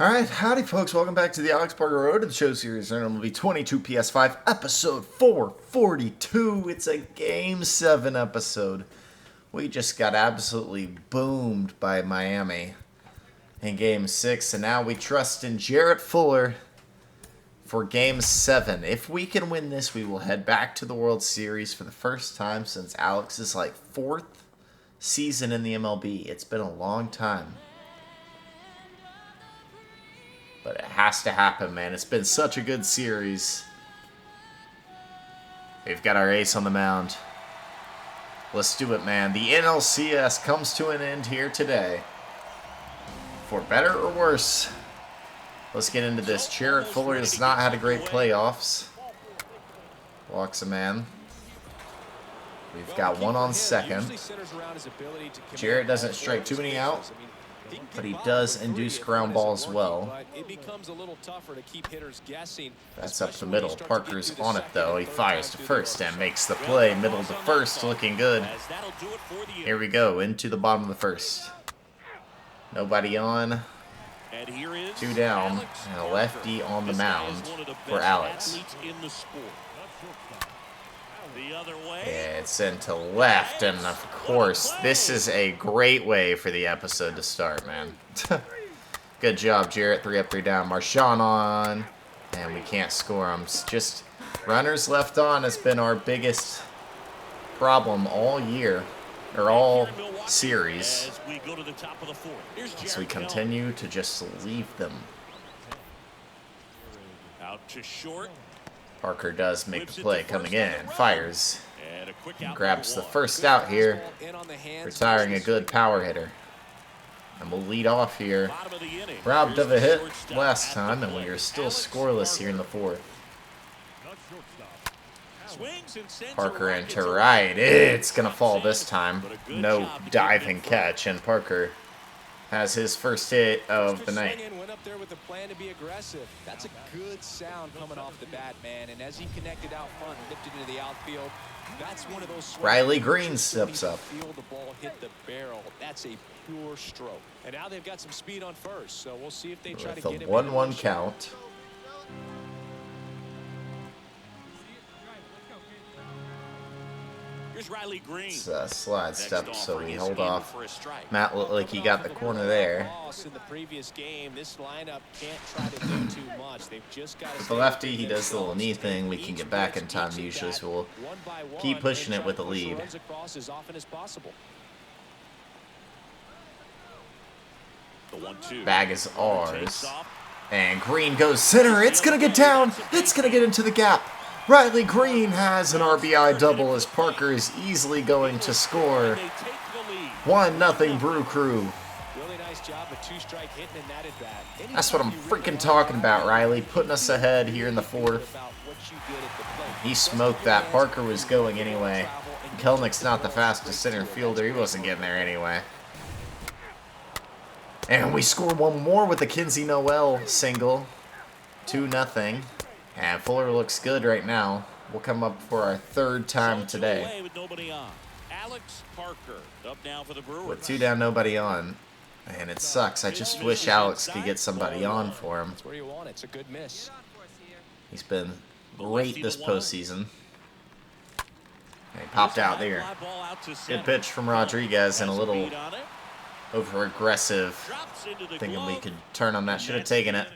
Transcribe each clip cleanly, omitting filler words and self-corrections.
Alright, howdy folks, welcome back to the Alex Parker Road to the Show Series, MLB 22 PS5, episode 442. It's a Game 7 episode. We just got absolutely boomed by Miami in Game 6, and now we trust in Jarrett Fuller for Game 7. If we can win this, we will head back to the World Series for the first time since Alex's, fourth season in the MLB. It's been a long time. But it has to happen, man. It's been such a good series. We've got our ace on the mound. Let's do it, man. The NLCS comes to an end here today. For better or worse. Let's get into this. Jarrett Fuller has not had a great playoffs. Walks a man. We've got one on second. Jarrett doesn't strike too many out, but he does induce ground ball as well. That's up the middle. Parker's on it, though. He fires to first and makes the play. Middle to first, looking good. Here we go, into the bottom of the first. Nobody on. Two down, and a lefty on the mound for Alex. Yeah, it's into left, and of course, this is a great way for the episode to start, man. Good job, Jarrett. 3 up, 3 down. Marshawn on, and we can't score him. Just runners left on has been our biggest problem all year, or all series. So we continue to just leave them. Out to short. Parker does make the play, coming in, fires, grabs the first out here, retiring a good power hitter. And we'll lead off here. Robbed of a hit last time, and we are still scoreless here in the fourth. Parker into right. It's going to fall this time. No diving catch, and Parker has his first hit of the night. Went up there with a plan to be aggressive. That's a good sound coming off the bat, man. And as he connected out front, lifted into the outfield, that's one of those. Riley Green steps up. Feel the ball hit the barrel. That's a pure stroke. And now they've got some speed on first, so we'll see if they try to get him. With a 1-1 count. Riley Green. It's a slide step, so we hold off. Matt looked like he got the corner there. With the lefty, he does the little knee thing. We can get back in time usually, so we'll keep pushing it with the lead. Bag is ours. And Green goes center. It's going to get down. It's going to get into the gap. Riley Green has an RBI double as Parker is easily going to score. 1-0 Brew Crew. That's what I'm freaking talking about, Riley. Putting us ahead here in the fourth. He smoked that. Parker was going anyway. Kelnick's not the fastest center fielder. He wasn't getting there anyway. And we score one more with the Kinsey Noel single. 2-0. And Fuller looks good right now. We'll come up for our third time today. With 2 down, nobody on. And it sucks. I just wish Alex could get somebody on for him. He's been great this postseason. And he popped out there. Good pitch from Rodriguez and a little over-aggressive. Thinking we could turn on that. Should have taken it.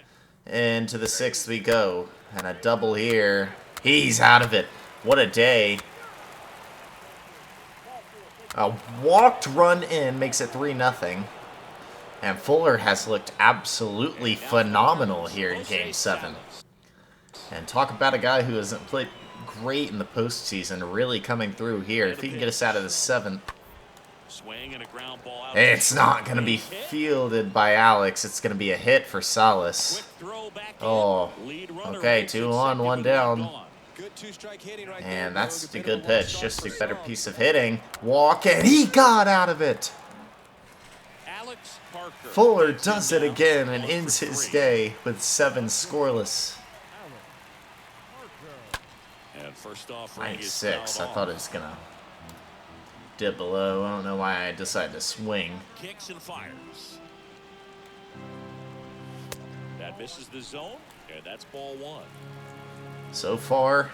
Into the sixth we go. And a double here. He's out of it. What a day. A walked run in makes it 3-0. And Fuller has looked absolutely phenomenal here in Game 7. And talk about a guy who hasn't played great in the postseason, really coming through here. If he can get us out of the 7th. It's not going to be fielded by Alex. It's going to be a hit for Salas. Oh, okay, 2 on, 1 down. And that's a good pitch. Just a better piece of hitting. Walk, and he got out of it. Fuller does it again and ends his day with 7 scoreless. 96. I thought it was going to dip below. I don't know why I decided to swing. Kicks and fires. Misses the zone, and that's ball one. So far,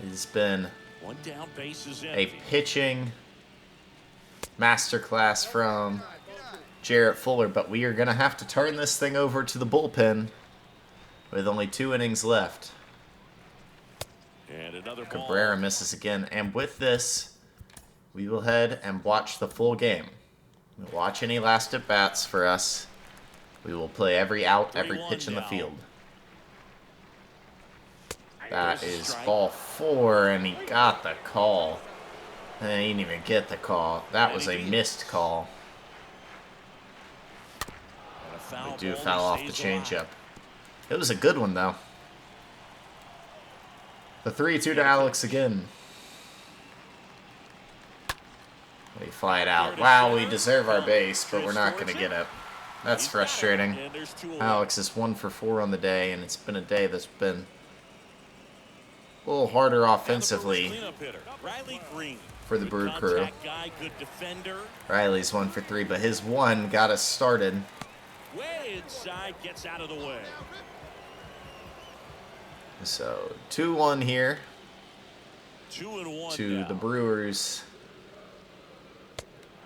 it's been One down, base is a empty. pitching masterclass from Jarrett Fuller, but we are going to have to turn this thing over to the bullpen with only 2 innings left. And another ball. Cabrera misses again, and with this, we will head and watch the full game. We'll watch any last at-bats for us. We will play every out, every pitch in the field. That is ball 4, and he got the call. And he didn't even get the call. That was a missed call. We do foul off the changeup. It was a good one, though. The 3-2 to Alex again. We fly it out. Wow, we deserve our base, but we're not going to get it. That's frustrating. Alex is 1 for 4 on the day, and it's been a day that's been a little harder offensively for the Brew Crew. Riley's 1 for 3, but his 1 got us started. Way inside, gets out of the way. So 2-1 here 2-1 to now. the Brewers.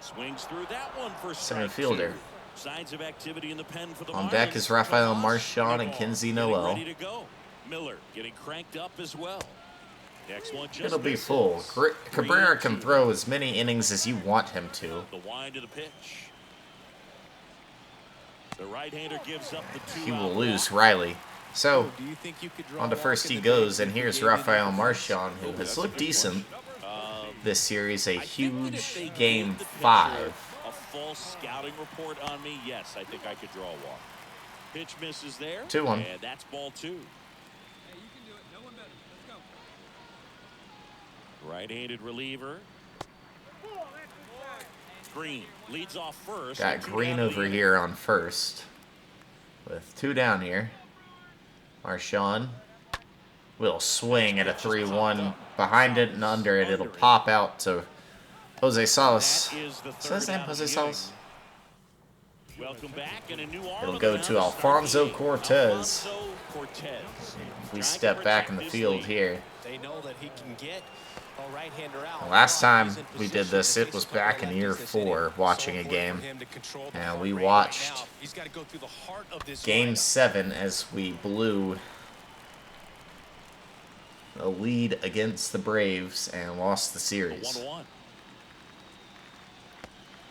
Swings through that one for Center strike fielder. 2. Signs of activity in the pen for the On deck Marlins. is Rafael Marchand and Kinsey Getting Noel. ready to go. Miller getting cranked up as well. Next one just It'll be misses. full. Cabrera can throw as many innings as you want him to. The wind of the pitch. The right-hander gives up the 2. He will lose Riley. So, Do you think you could draw on to a walk first in he the goes, day and if you here's gave me the Rafael first? Marchand, who has looked decent this series. A I think that if huge they gave game the pitcher 5. A false scouting report on me, yes, I think I could draw a walk. Pitch misses there. 2-1. And that's ball 2. Right-handed reliever. Green leads off first. Got and 2 Green down over lead. here on first. With 2 down here. Marchand will swing at a 3-1. Behind it and under it, it'll pop out to Jose Salas. That is the Is that third his name, out of Jose the Salas? inning. Welcome back, and a new arm It'll on go the to mound Alfonso start the game. Cortez. Alfonso Cortez. If we Trying to step back in the protect this field lead. here. They know that he can get a right-hander out. Last time He's in we did position this, to it face was a couple back in lefties year this 4, inning. watching So a important game. for him to control the And heart we rate. watched Right now, he's got to go through the heart of this Game lineup. 7 as we blew a lead against the Braves and lost the A series. 1-1.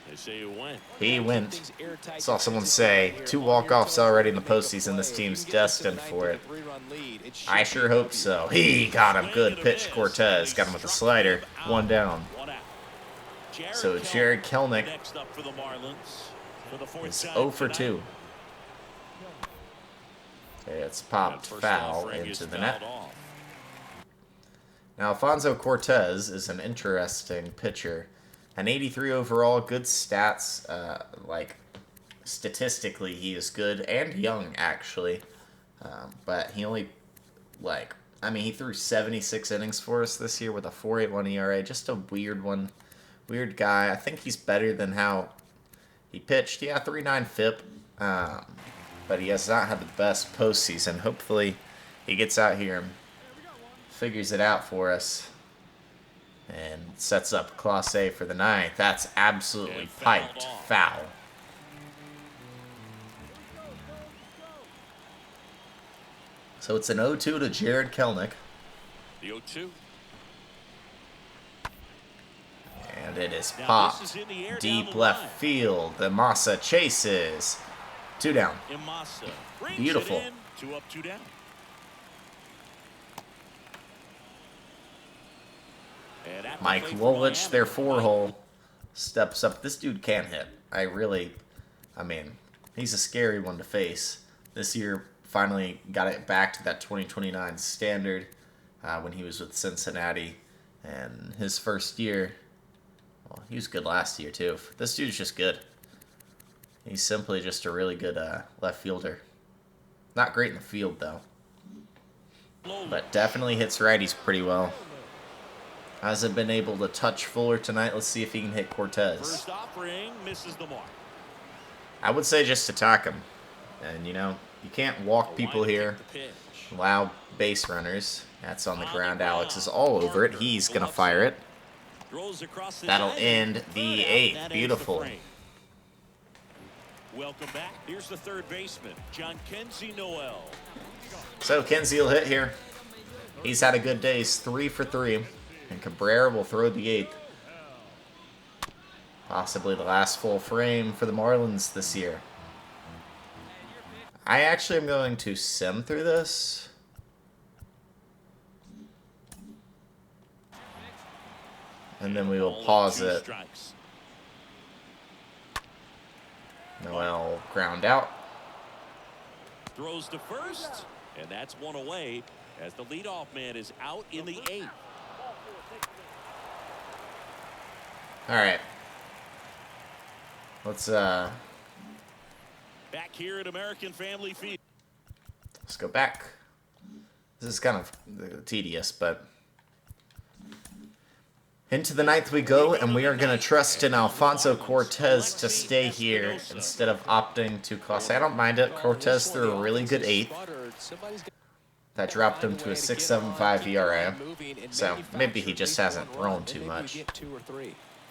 They say you win. He Keep went. things airtight Saw someone defensively say here. 2 On walk-offs your toes, already in the make a postseason. This play. team's If you can get this to the destined ninth for with it. a 3-run lead, it should I be sure a hope W. so. He got him. Swing Good and a pitch, miss. Cortez. Got him with the Struck slider. him out. 1 down. 1 out. So Jared Kelnick next up for the Marlins for the 4th is time 0 for tonight. 2. Okay, it's That popped first foul offering is into the fouled net. off. Now, Alfonso Cortez is an interesting pitcher. An 83 overall, good stats. Like, statistically, he is good and young, actually. But he only, he threw 76 innings for us this year with a 4.81 ERA. Just a weird one. Weird guy. I think he's better than how he pitched. Yeah, 3.9 FIP. But he has not had the best postseason. Hopefully, he gets out here and figures it out for us and sets up Class A for the 9th. That's absolutely And fouled piped off. foul. So it's an 0-2 to Jared Kelnick, The 0-2. and it is Now popped this is in the air down deep the left line. field. The Massa chases. 2 down. Imasa brings Beautiful. it in. 2 up, 2 down. And at the Mike plate for Wolich, Miami, their Mike 4-hole, steps up. This dude can hit. He's a scary one to face. This year, finally got it back to that 2029 standard when he was with Cincinnati. And his first year, well, he was good last year too. This dude's just good. He's simply just a really good left fielder. Not great in the field, though. But definitely hits righties pretty well. Hasn't been able to touch Fuller tonight. Let's see if he can hit Cortez. First offering misses the mark. I would say just attack him. And, You can't walk The people line to here. kick the pitch. Allow base runners. That's on the On ground. the Alex is ground. all over it. Gardner He's will going to up fire center. it. Throws across the That'll diamond. end Third the out, eighth. that ends the Beautiful. frame. Welcome back. Here's the third baseman, John Kenzie Noel. So Kenzie will hit here. He's had a good day. He's 3 for 3. And Cabrera will throw the eighth. Possibly the last full frame for the Marlins this year. I actually am going to sim through this. And then we will pause it. Strikes. Noel ground out. Throws to first, and that's one away as the leadoff man is out in the eighth. All right. Let's Back here at American Family Field. let's go back. This is kind of tedious, but into the ninth we go, and we are going to trust in Alfonso Cortez to stay here instead of opting to Clase. I don't mind it. Cortez threw a really good eighth. That dropped him to a 6.75 ERA. So maybe he just hasn't thrown too much.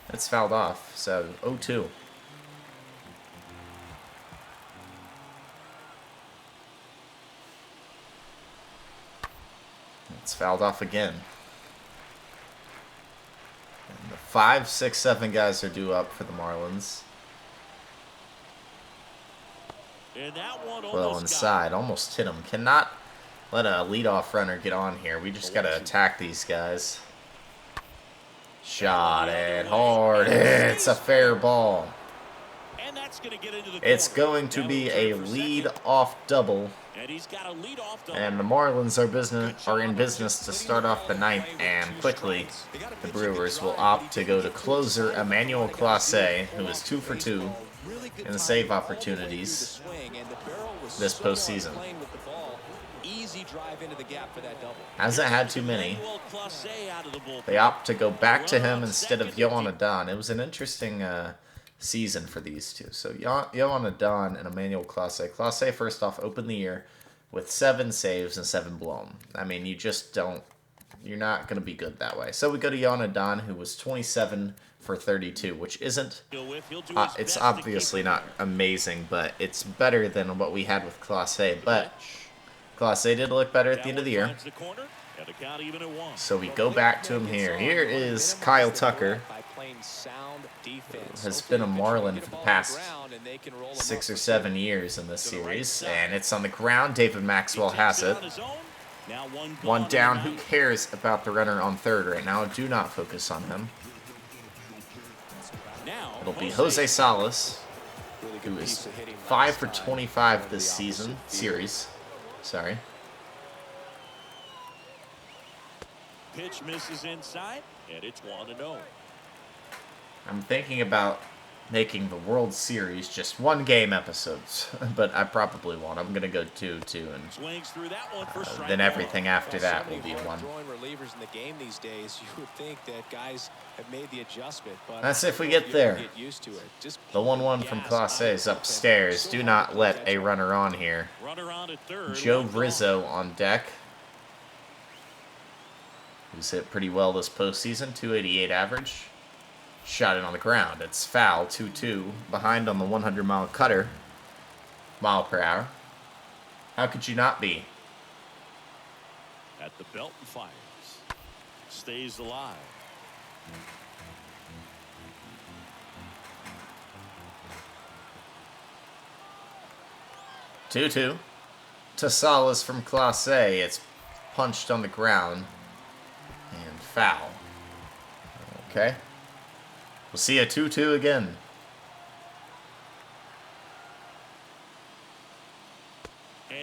It's fouled off, so 0-2. It's fouled off again. And the 5, 6, 7 guys are due up for the Marlins. And that one Well inside, almost hit him. Cannot let a leadoff runner get on here. We just got to attack these guys. Shot it hard. It's a fair ball. And that's going to get into the It's corner. going to be a lead-off double. And he's got a leadoff double. And the Marlins are in business to start off the ninth, and quickly the Brewers will opt to go to closer Emmanuel Clase, who is 2 for 2 in save opportunities this postseason. Hasn't had too many. They opt to go back to him instead of Yohan Adon. It was an interesting season for these two. So Yohan Adon and Emmanuel Clase. Clase, first off, opened the year with 7 saves and 7 blown. I mean, you just don't... You're not going to be good that way. So we go to Yohan Adon, who was 27 for 32, which isn't... it's obviously not amazing, but it's better than what we had with Clase. But Clase did look better at the end of the year. So we go back to him here. Here is Kyle Tucker. Has been a Marlin for the past 6 or 7 years in this series. And it's on the ground. David Maxwell has it. One down. Who cares about the runner on third right now? Do not focus on him. It'll be Jose Salas, who is 5 for 25 this series. Sorry. Pitch misses inside, and it's 1-0. I'm thinking about making the World Series just 1 game episodes, but I probably won't. I'm going to go 2-2, and Swings through that one for strike then everything one. after that will be 1. Relievers in the game these days, you would think that guys have made the adjustment, but That's if we get there. get used to it. Just The 1-1 from Clase is upstairs. Do not let a runner on here. Runner on at third. Joe One Rizzo on deck, who's hit pretty well this postseason, 288 average. Shot it on the ground. It's foul, 2-2. Behind on the 100-mile cutter. Mile per hour. How could you not be? at the belt and fires. Stays alive. Two-two. To Salas from Clase. It's punched on the ground. And foul. Okay. We'll see a 2-2 again.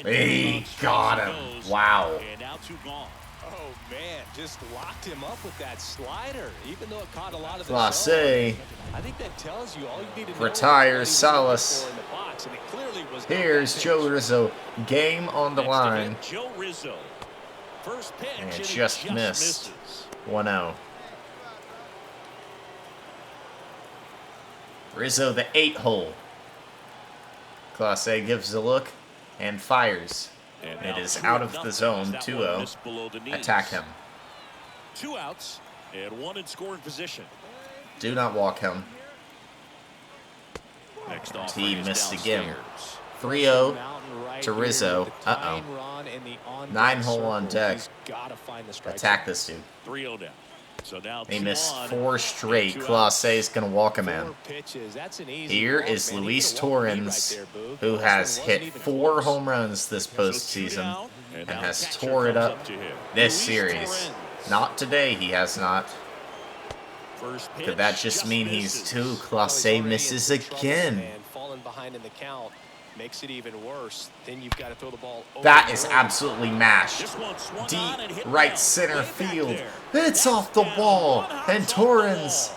He got him. Wow. And now 2 gone. Oh, man, just locked him up with that slider, even though it caught a lot of the Clase zone. I think that tells you all you need to know retires is what he was Salas. looking for in the box, and it clearly was not Here's that Joe pitch. Rizzo. Game on the Next to hit, line. Joe Rizzo. First pitch, And he just missed. misses. 1-0. Rizzo, the 8-hole. Clase gives a look. And fires. And It now is 2-0 out of the zone, as that 2-0. one missed below the knees. Attack him. 2 outs and 1 in scoring position. Do not walk him. Next off He is missed downstairs. again. 3-0 to Rizzo. Uh-oh. 9-hole on deck. Attack this dude. 3-0 down. So now He 2 missed on, 4 straight. and 2 Clase outs. is going to walk him in. 4 pitches. That's an easy Here walk, is man. He Luis could walk me right Torrens, there, Boog. who This has one hit wasn't even 4 close. home runs this So 2 postseason down, and now has catcher tore it comes up to him. this Luis series. Torrens. Not today, he has not. First pitch, Could that just mean he's misses. 2? Well, he's Clase already in misses some trouble, again. man. Falling behind in the count makes it even worse. Then you've got to throw the ball over That the is wall. absolutely mashed. This one swung on Deep and hit right well. center Way back field. there. It's That's off the down. wall. One house And off the Torrens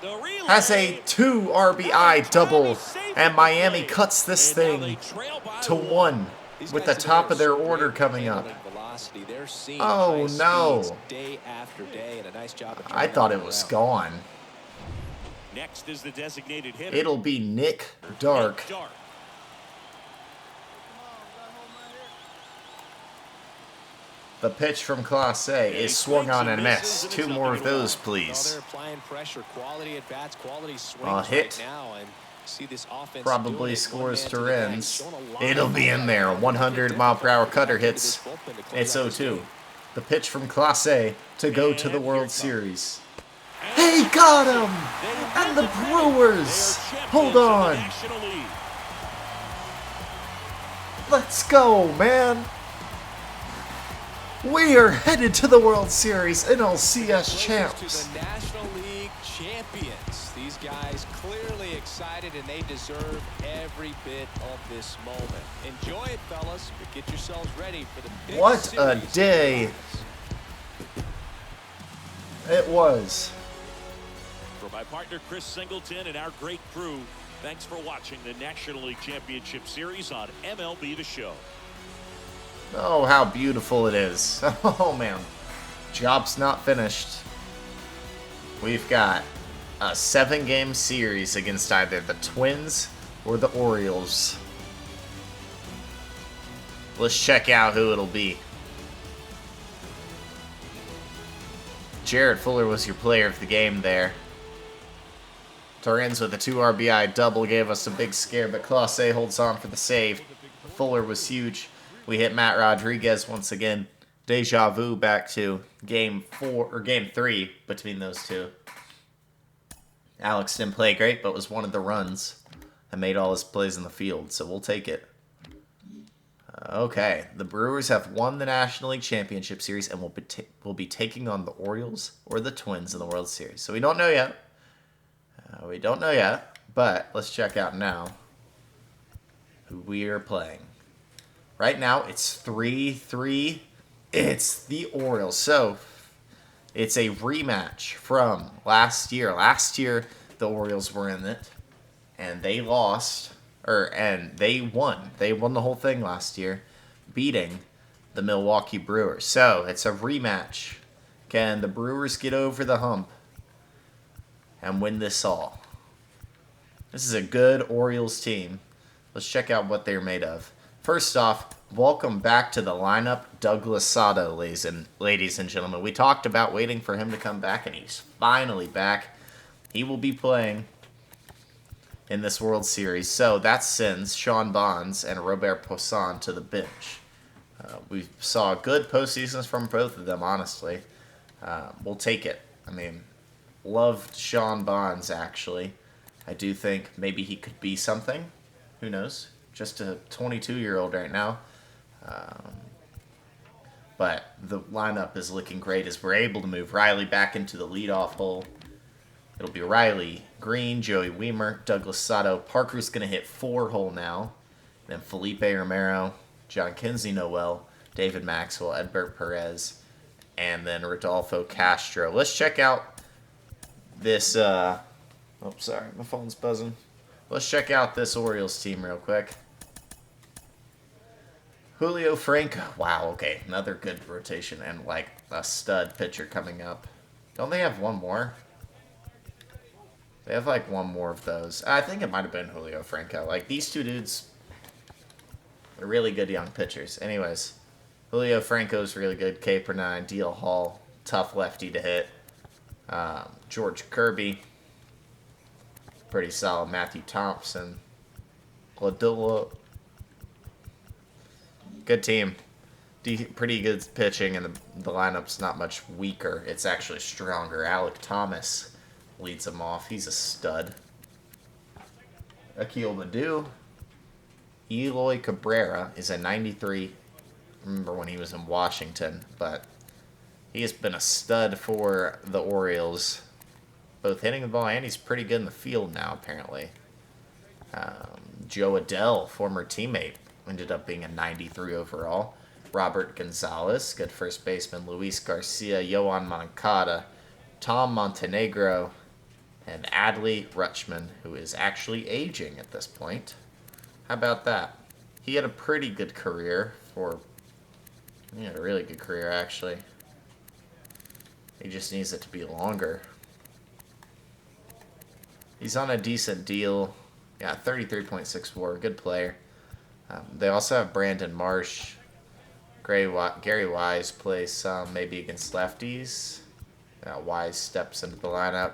wall. The relay. has a 2 RBI double. And Miami cuts this And now thing they trail by to 1 These with guys the today top are of their so order great coming up. handling velocity. They're seeing Oh, high no. speeds day after day, and a nice job of I turning thought that it was around. gone. Next is the designated hitter. It'll be Nick Dark. Nick Dark. The pitch from Clase is swung on and missed. 2 more of those, Well, please. they're applying pressure, quality at bats, quality swings Hit. right now, and see this offense Probably doing it scores one man to the bag, Torrens. showing a lot It'll of be in there. 100 mile per hour cutter hits. It's 0-2. The pitch from Clase to go to the World Series. He got him! And the Brewers! Hold on. Let's go, man! We are headed to the World Series, NLCS champs. To the National League champions. These guys clearly excited, and they deserve every bit of this moment. Enjoy it, fellas, but get yourselves ready for the big What a series. day it was. For my partner Chris Singleton and our great crew, thanks for watching the National League Championship Series on MLB The Show. Oh, how beautiful it is. Oh, man. Job's not finished. We've got a 7-game series against either the Twins or the Orioles. Let's check out who it'll be. Jared Fuller was your player of the game there. Torrens with a 2 RBI double gave us a big scare, but Clase holds on for the save. Fuller was huge. We hit Matt Rodriguez once again. Deja vu back to game 3 between those two. Alex didn't play great, but was one of the runs and made all his plays in the field, so we'll take it. Okay, the Brewers have won the National League Championship Series and will be taking on the Orioles or the Twins in the World Series. So we don't know yet. But let's check out now who we are playing. Right now, it's 3-3. It's the Orioles. So, it's a rematch from last year. Last year, the Orioles were in it, and they lost, and they won. They won the whole thing last year, beating the Milwaukee Brewers. So, it's a rematch. Can the Brewers get over the hump and win this all? This is a good Orioles team. Let's check out what they're made of. First off, welcome back to the lineup, Douglas Sato, ladies and gentlemen. We talked about waiting for him to come back, and he's finally back. He will be playing in this World Series. So that sends Sean Bonds and Robert Poisson to the bench. We saw good postseasons from both of them, honestly. We'll take it. I mean, loved Sean Bonds, actually. I do think maybe he could be something. Who knows? Just a 22-year-old right now. But the lineup is looking great as we're able to move Riley back into the leadoff hole. It'll be Riley, Green, Joey Wiemer, Douglas Sato. Parker's going to hit 4-hole now. Then Felipe Romero, John Kinsey Noel, David Maxwell, Edbert Perez, and then Rodolfo Castro. Let's check out this... sorry, my phone's buzzing. Let's check out this Orioles team real quick. Julio Franco. Wow, okay. Another good rotation and, like, a stud pitcher coming up. Don't they have one more? They have, like, one more of those. I think it might have been Julio Franco. Like, these two dudes, Really good young pitchers. Anyways, Julio Franco's really good. K per 9, DL Hall, tough lefty to hit. George Kirby, pretty solid. Matthew Thompson, Gladilla, good team. Pretty good pitching, and the lineup's not much weaker. It's actually stronger. Alec Thomas leads them off. He's a stud. Akil Baddoo. Eloy Cabrera is a 93. Remember when he was in Washington, but he has been a stud for the Orioles, both hitting the ball and he's pretty good in the field now, apparently. Joe Adell, former teammate, ended up being a 93 overall. Robert Gonzalez, good first baseman. Luis Garcia, Yohan Moncada, Tom Montenegro, and Adley Rutschman, who is actually aging at this point. How about that? He had a pretty good career he had a really good career, actually. He just needs it to be longer. He's on a decent deal. Yeah, 33.64, good player. They also have Brandon Marsh. Gary Wise plays some, maybe against lefties. Wise steps into the lineup.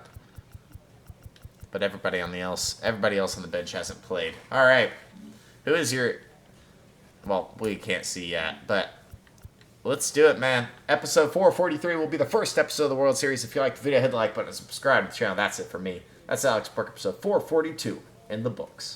But everybody else on the bench hasn't played. All right. Who is your... Well, we can't see yet, but let's do it, man. Episode 443 will be the first episode of the World Series. If you like the video, hit the like button and subscribe to the channel. That's it for me. That's Alex Park, episode 442 in the books.